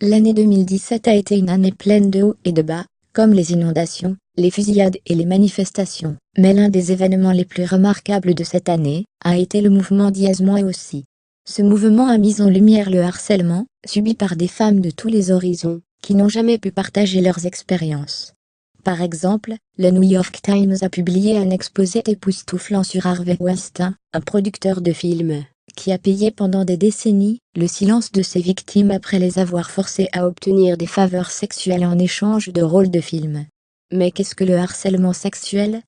L'année 2017 a été une année pleine de hauts et de bas, comme les inondations, les fusillades et les manifestations. Mais l'un des événements les plus remarquables de cette année a été le mouvement Diez Moi aussi. Ce mouvement a mis en lumière le harcèlement, subi par des femmes de tous les horizons, qui n'ont jamais pu partager leurs expériences. Par exemple, le New York Times a publié un exposé époustouflant sur Harvey Weinstein, un producteur de films, qui a payé pendant des décennies le silence de ses victimes après les avoir forcées à obtenir des faveurs sexuelles en échange de rôles de films. Mais qu'est-ce que le harcèlement sexuel ?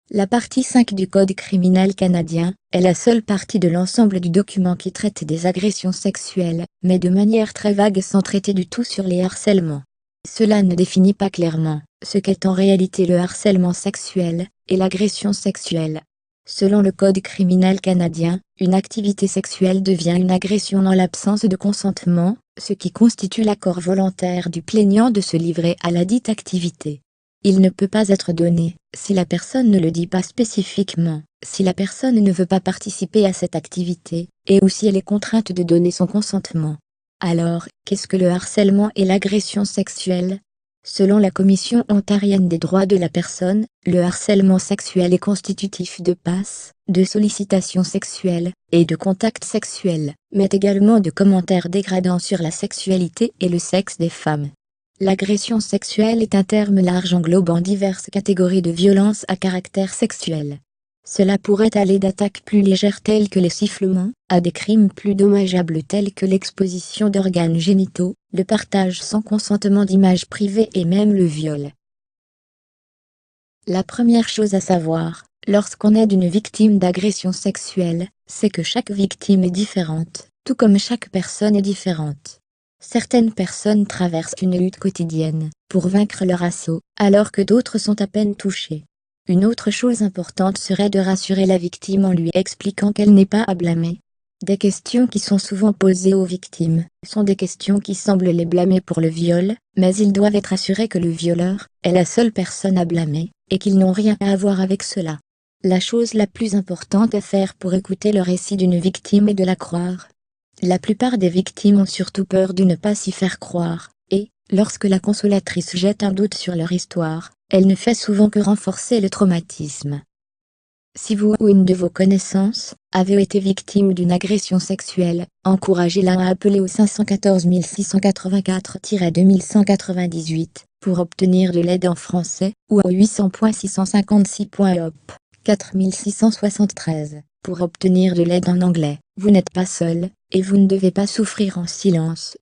La partie 5 du Code criminel canadien est la seule partie de l'ensemble du document qui traite des agressions sexuelles, mais de manière très vague sans traiter du tout sur les harcèlements. Cela ne définit pas clairement ce qu'est en réalité le harcèlement sexuel et l'agression sexuelle. Selon le Code criminel canadien, une activité sexuelle devient une agression en l'absence de consentement, ce qui constitue l'accord volontaire du plaignant de se livrer à la dite activité. Il ne peut pas être donné, si la personne ne le dit pas spécifiquement, si la personne ne veut pas participer à cette activité, et ou si elle est contrainte de donner son consentement. Alors, qu'est-ce que le harcèlement et l'agression sexuelle ? Selon la Commission ontarienne des droits de la personne, le harcèlement sexuel est constitutif de passes, de sollicitations sexuelles, et de contacts sexuels, mais également de commentaires dégradants sur la sexualité et le sexe des femmes. L'agression sexuelle est un terme large englobant diverses catégories de violences à caractère sexuel. Cela pourrait aller d'attaques plus légères telles que les sifflements, à des crimes plus dommageables tels que l'exposition d'organes génitaux, le partage sans consentement d'images privées et même le viol. La première chose à savoir, lorsqu'on aide une victime d'agression sexuelle, c'est que chaque victime est différente, tout comme chaque personne est différente. Certaines personnes traversent une lutte quotidienne pour vaincre leur assaut, alors que d'autres sont à peine touchées. Une autre chose importante serait de rassurer la victime en lui expliquant qu'elle n'est pas à blâmer. Des questions qui sont souvent posées aux victimes sont des questions qui semblent les blâmer pour le viol, mais ils doivent être assurés que le violeur est la seule personne à blâmer, et qu'ils n'ont rien à voir avec cela. La chose la plus importante à faire pour écouter le récit d'une victime est de la croire. La plupart des victimes ont surtout peur de ne pas s'y faire croire, et, lorsque la consolatrice jette un doute sur leur histoire, elle ne fait souvent que renforcer le traumatisme. Si vous ou une de vos connaissances avez été victime d'une agression sexuelle, encouragez-la à appeler au 514 684-2198 pour obtenir de l'aide en français, ou au 800.656.hop 4673 pour obtenir de l'aide en anglais. Vous n'êtes pas seul, et vous ne devez pas souffrir en silence.